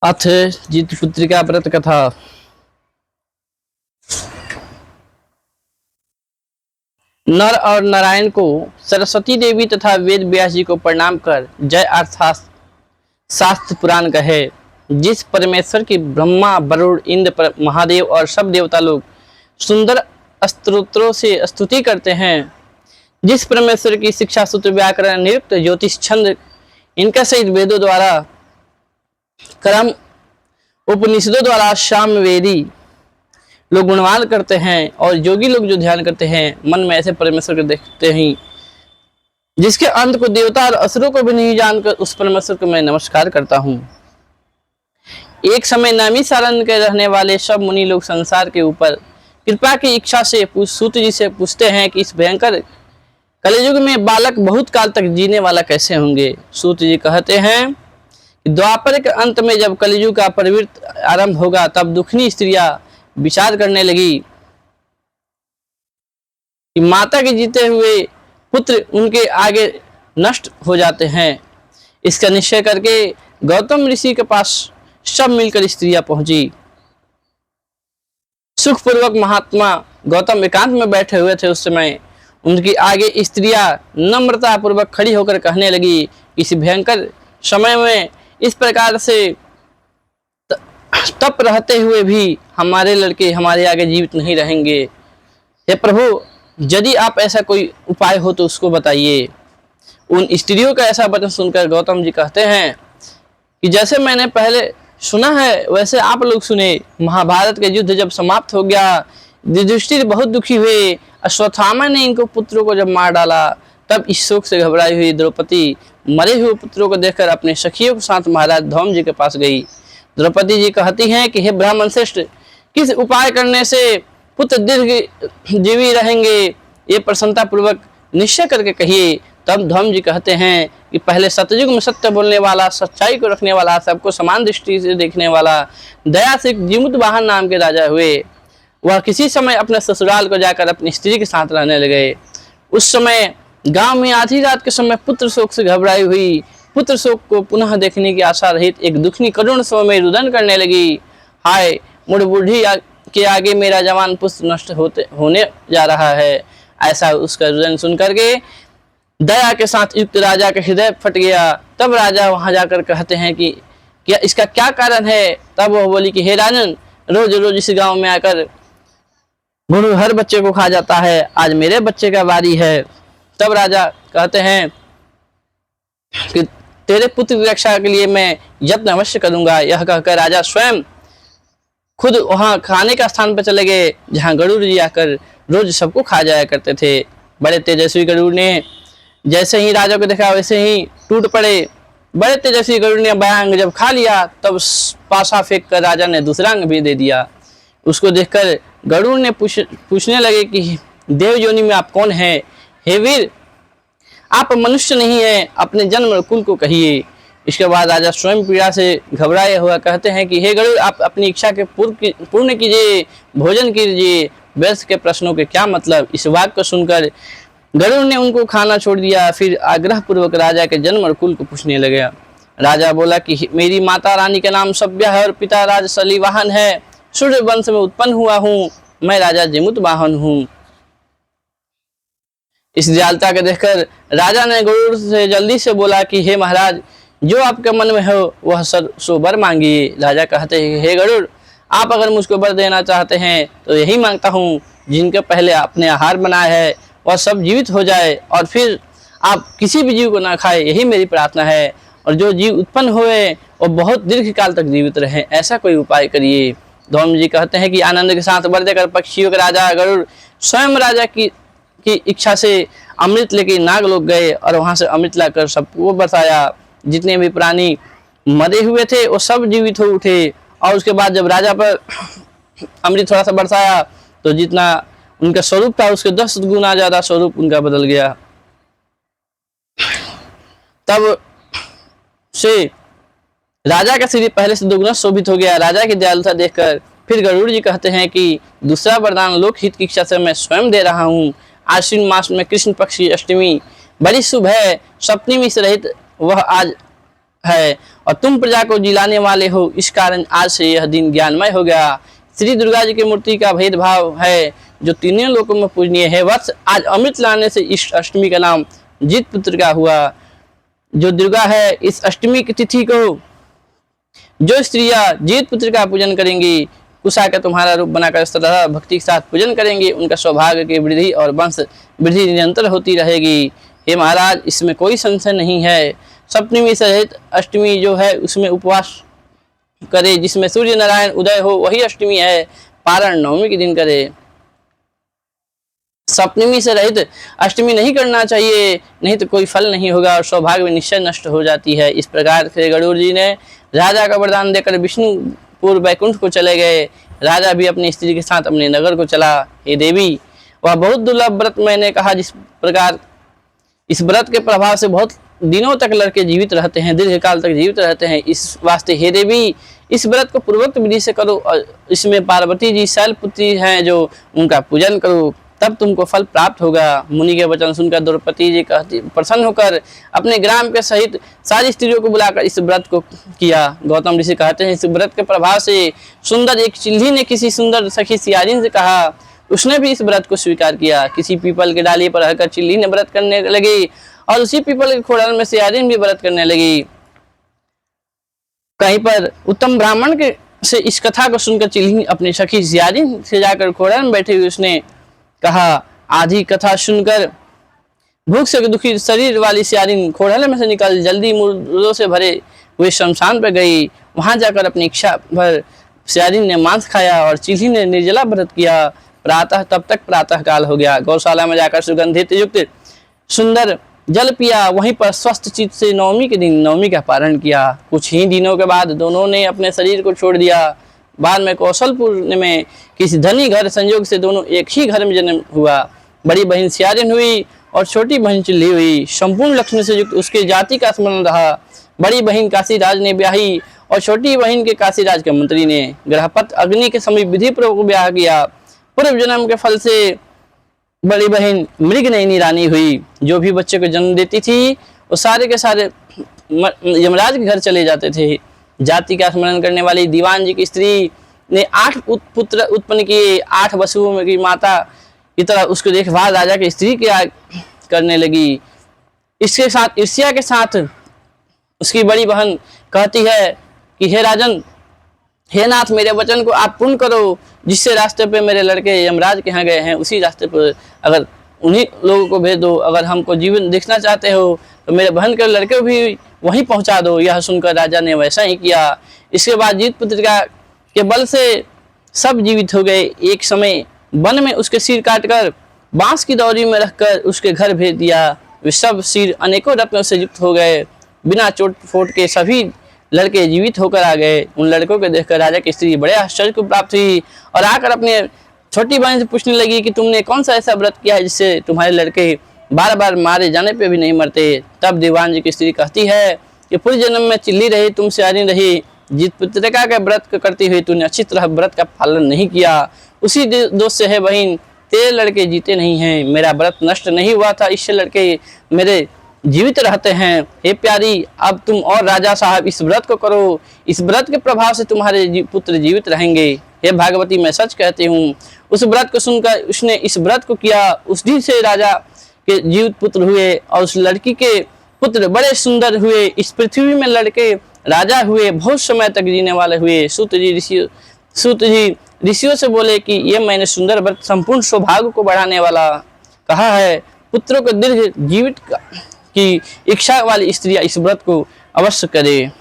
अथ जितपुत्रिका व्रत कथा। नर और नारायण को सरस्वती देवी तथा वेद व्यास जी को प्रणाम कर जय अर्थात शास्त्र पुराण कहे। जिस परमेश्वर की ब्रह्मा, वरुण, इंद्र, महादेव और सब देवता लोग सुंदर स्तोत्रों से स्तुति करते हैं, जिस परमेश्वर की शिक्षा, सूत्र, व्याकरण, निरुक्त, ज्योतिष, छंद इनका सहित वेदों द्वारा, कर्म उपनिषदों द्वारा सामवेदी लोग गुणगान करते हैं और योगी लोग जो ध्यान करते हैं मन में ऐसे परमेश्वर को देखते ही, जिसके अंत को देवता और असुरों को भी नहीं जानकर उस परमेश्वर को मैं नमस्कार करता हूँ। एक समय नामी सारण के रहने वाले सब मुनि लोग संसार के ऊपर कृपा की इच्छा से सूत जी से पूछते हैं कि इस भयंकर कलयुग में बालक बहुत काल तक जीने वाला कैसे होंगे। सूत जी कहते हैं कि द्वापर के अंत में जब कलयुग का प्रवृत्ति आरंभ होगा तब दुखनी स्त्रियां विचार करने लगी कि माता के जीते हुए पुत्र उनके आगे नष्ट हो जाते हैं। इसका निश्चय करके गौतम ऋषि के पास सब मिलकर स्त्रियां पहुंची। सुखपूर्वक महात्मा गौतम एकांत में बैठे हुए थे। उस समय उनकी आगे स्त्रियां नम्रता पूर्वक खड़ी होकर कहने लगी, इस भयंकर समय में इस प्रकार से तप रहते हुए भी हमारे लड़के हमारे आगे जीवित नहीं रहेंगे। हे प्रभु, यदि आप ऐसा कोई उपाय हो तो उसको बताइए। उन स्त्रियों का ऐसा वचन सुनकर गौतम जी कहते हैं कि जैसे मैंने पहले सुना है वैसे आप लोग सुने। महाभारत के युद्ध जब समाप्त हो गया, युधिष्ठिर बहुत दुखी हुए। अश्वत्थामा ने इनको पुत्रों को जब मार डाला तब इस शोक से घबराई हुई द्रौपदी मरे हुए पुत्रों को देखकर अपने सखियों के साथ महाराज धौम जी के पास गई। द्रौपदी जी कहती हैं कि हे ब्राह्मण श्रेष्ठ, किस उपाय करने से पुत्र दीर्घ जीवी रहेंगे, ये प्रसन्नता पूर्वक निश्चय करके कहिए। तब धौम जी कहते हैं कि पहले सतयुग में सत्य बोलने वाला, सच्चाई को रखने वाला, सबको समान दृष्टि से देखने वाला, दया से जीमुत वाहन नाम के राजा हुए। वह किसी समय अपने ससुराल को जाकर अपनी स्त्री के साथ रहने लगे। उस समय गांव में आधी रात के समय पुत्र शोक से घबराई हुई पुत्र शोक को पुनः देखने की आशा रहित एक दुखनी करुण स्वर में रुदन करने लगी। हाय, मुड़ बूढ़ी के आगे मेरा जवान पुत्र नष्ट होने जा रहा है। ऐसा उसका रुदन सुन करके दया के साथ युक्त राजा का हृदय फट गया। तब राजा वहां जाकर कहते हैं कि क्या इसका क्या कारण है। तब वह बोली कि हे राजन, रोज रोज इस गांव में आकर गुरु हर बच्चे को खा जाता है, आज मेरे बच्चे का बारी है। तब राजा कहते हैं कि तेरे पुत्र की रक्षा के लिए मैं यत्न अवश्य करूंगा। यह कहकर राजा स्वयं खुद वहां खाने का स्थान पर चले गए जहां गरुड़ जी आकर रोज सबको खा जाया करते थे। बड़े तेजस्वी गरुड़ ने जैसे ही राजा को देखा वैसे ही टूट पड़े। बड़े तेजस्वी गरुड़ ने बायां अंग जब खा लिया तब पासा फेंक कर राजा ने दूसरा अंग भी दे दिया। उसको देखकर गरुड़ ने पूछने लगे कि देव योनि में आप कौन हैं? हे वीर, आप मनुष्य नहीं हैं, अपने जन्म कुल को कहिए। इसके बाद राजा स्वयं पीड़ा से घबराए हुआ कहते हैं कि हे गरुड़, आप अपनी इच्छा के पूर्ण कीजिए, भोजन कीजिए, वैश्य के प्रश्नों के क्या मतलब। इस वाक्य को सुनकर गरुड़ ने उनको खाना छोड़ दिया। फिर आग्रह पूर्वक राजा के जन्म और कुल को पूछने लगे। राजा बोला कि मेरी माता रानी का नाम सभ्य है और पिता राज सलीवाहन है। सूर्य वंश में उत्पन्न हुआ हूँ, मैं राजा जिमुत वाहन हूँ। इस दयालुता को देखकर राजा ने गरुड़ से जल्दी से बोला कि हे महाराज, जो आपके मन में हो वह सो वर मांगिए। राजा कहते हैं हे गरुड़, आप अगर मुझको वर देना चाहते हैं तो यही मांगता हूँ, जिनके पहले आपने आहार बनाया है वह सब जीवित हो जाए और फिर आप किसी भी जीव को ना खाए, यही मेरी प्रार्थना है। और जो जीव उत्पन्न हुए वो बहुत दीर्घ काल तक जीवित रहे, ऐसा कोई उपाय करिए। धौम जी कहते हैं कि आनंद के साथ वर देकर पक्षियों के राजा गरुड़ स्वयं राजा की इच्छा से अमृत लेके नागलोक गए और वहां से अमृत लाकर सबको बरसाया। जितने भी प्राणी मरे हुए थे वो सब जीवित हो उठे। और उसके बाद जब राजा पर अमृत थोड़ा सा बरसाया तो जितना उनका स्वरूप था उसके 10 गुना ज्यादा स्वरूप उनका बदल गया। तब से राजा का शरीर पहले से दोगुना शोभित हो गया। राजा की दयालुता देखकर फिर गरुड़ जी कहते हैं कि दूसरा वरदान लोक हित की इच्छा से मैं स्वयं दे रहा हूँ। आश्विन मास में कृष्ण पक्ष की अष्टमी बड़ी शुभ है, सप्तमी से रहित वह आज है और तुम प्रजा को जिलाने वाले हो, इस कारण आज से यह दिन ज्ञानमय हो गया। श्री दुर्गा जी की मूर्ति का भेदभाव है जो तीनों लोकों में पूजनीय है। वत्स, आज अमृत लाने से इस अष्टमी का नाम जीत पुत्र का हुआ। जो दुर्गा है, इस अष्टमी की तिथि को जो स्त्रियां जीत पुत्र का पूजन करेंगी, कुशा का तुम्हारा रूप बनाकर श्रद्धा भक्ति के साथ पूजन करेंगे, उनका सौभाग्य की वृद्धि और वंश वृद्धि निरंतर होती रहेगी। हे महाराज, इसमें कोई संशय नहीं है। सप्तमी सहित अष्टमी जो है उसमें उपवास करे, जिसमें सूर्य नारायण उदय हो, वही अष्टमी है। पारण नवमी के दिन करे। सप्तमी से रहित अष्टमी नहीं करना चाहिए, नहीं तो कोई फल नहीं होगा और सौभाग्य में निश्चय नष्ट हो जाती है। इस प्रकार से गरुड़ जी ने राजा का वरदान देकर विष्णुपुर वैकुंठ को चले गए। राजा भी अपनी स्त्री के साथ अपने नगर को चला। हे देवी, वह बहुत दुर्लभ व्रत मैंने कहा, जिस प्रकार इस व्रत के प्रभाव से बहुत दिनों तक लड़के जीवित रहते हैं, दीर्घ काल तक जीवित रहते हैं। इस वास्ते हे देवी, इस व्रत को पूर्वोक्त विधि से करो और इसमें पार्वती जी शैलपुत्री हैं जो उनका पूजन करो, तब तुमको फल प्राप्त होगा। मुनि के वचन सुनकर द्रौपदी जी कहती प्रसन्न होकर अपने ग्राम के सहित सारी स्त्रियों को बुलाकर इस व्रत को किया। गौतम ऋषि कहते हैं, इस व्रत के प्रभाव से सुंदर एक चिल्ली ने किसी सुंदर सखी सियारिन से कहा, उसने भी इस व्रत को स्वीकार किया। किसी पीपल के डाली पर रहकर चिल्ली ने व्रत करने लगी और उसी पीपल के खोड़ल में सियारिन भी व्रत करने लगी। कहीं पर उत्तम ब्राह्मण के से इस कथा को सुनकर चिल्ली अपनी सखी सियारिन से जाकर खोड़ल में बैठे हुए उसने कहा। आधी कथा सुनकर भूख से दुखी शरीर वाली सियारिन खोड़ल में से निकल जल्दी मुर्दों से भरे हुए शमशान पर गई। वहां जाकर अपनी इच्छा भर सियारिन ने मांस खाया और चिल्ली ने निर्जला व्रत किया। प्रातः तब तक प्रातः काल हो गया। गौशाला में जाकर सुगंधित युक्त सुंदर जल पिया। वहीं पर स्वस्थ चित्त से नवमी के दिन नवमी का पारण किया। कुछ ही दिनों के बाद दोनों ने अपने शरीर को छोड़ दिया। बाद में कौशलपुर में किसी धनी घर संयोग से दोनों एक ही घर में जन्म हुआ। बड़ी बहन सियारिन हुई और छोटी बहन चिल्ली हुई। संपूर्ण लक्ष्मी से युक्त उसके जाति का स्मरण रहा। बड़ी बहन काशीराज ने ब्याही और छोटी बहन के काशीराज के मंत्री ने ग्रहपत अग्नि के समीप विधि पूर्वक ब्याह किया। पूर्व जन्म के फल से बड़ी बहन मृगनयनी रानी हुई। जो भी बच्चे को जन्म देती थी वो सारे के सारे यमराज के घर चले जाते थे। जाति का स्मरण करने वाली दीवान जी की स्त्री ने 8 पुत्र उत्पन्न किए। 8 वसुओं की माता की तरह उसको देखभाल राजा की स्त्री क्या करने लगी। इसके साथ ईर्ष्या के साथ उसकी बड़ी बहन कहती है कि हे राजन, हे नाथ, मेरे वचन को आप पूर्ण करो। जिससे रास्ते पे मेरे लड़के यमराज के यहाँ गए हैं उसी रास्ते पर अगर उन्हीं लोगों को भेज दो। अगर हमको जीवन देखना चाहते हो तो मेरे बहन के लड़के भी वहीं पहुंचा दो। यह सुनकर राजा ने वैसा ही किया। इसके बाद जीत पुत्र के बल से सब जीवित हो गए। एक समय वन में उसके सिर काटकर बांस की दौरी में रखकर उसके घर भेज दिया। वे सब सिर अनेकों रत्नों से युक्त हो गए। बिना चोट फोट के सभी लड़के जीवित होकर आ गए। उन लड़कों को देखकर राजा की स्त्री बड़े आश्चर्य को प्राप्त हुई और आकर अपने छोटी बहन से पूछने लगी कि तुमने कौन सा ऐसा व्रत किया है जिससे तुम्हारे लड़के बार बार मारे जाने पे भी नहीं मरते। तब दीवान जी की स्त्री कहती है कि पूर्व जन्म में चिल्ली रही, तुम सियारिन रही। जित पुत्रिका के व्रत करती हुई तूने अच्छी तरह व्रत का पालन नहीं किया। उसी दोष से है बहन, तेरे लड़के जीते नहीं हैं। मेरा व्रत नष्ट नहीं हुआ था, इससे लड़के मेरे जीवित रहते हैं। हे प्यारी, अब तुम और राजा साहब इस व्रत को करो। इस व्रत के प्रभाव से तुम्हारे पुत्र जीवित रहेंगे। हे भागवती, मैं सच कहती हूँ। उस व्रत को सुनकर उसने इस व्रत को किया। उस दिन से राजा के जीवित पुत्र हुए और उस लड़की के पुत्र बड़े सुंदर हुए। इस पृथ्वी में लड़के राजा हुए, बहुत समय तक जीने वाले हुए। सूत जी ऋषियों से बोले कि ये मैंने सुंदर व्रत संपूर्ण सौभाग्य को बढ़ाने वाला कहा है। पुत्रों को दीर्घ जीवित की इच्छा वाली स्त्रियां इस व्रत को अवश्य करे।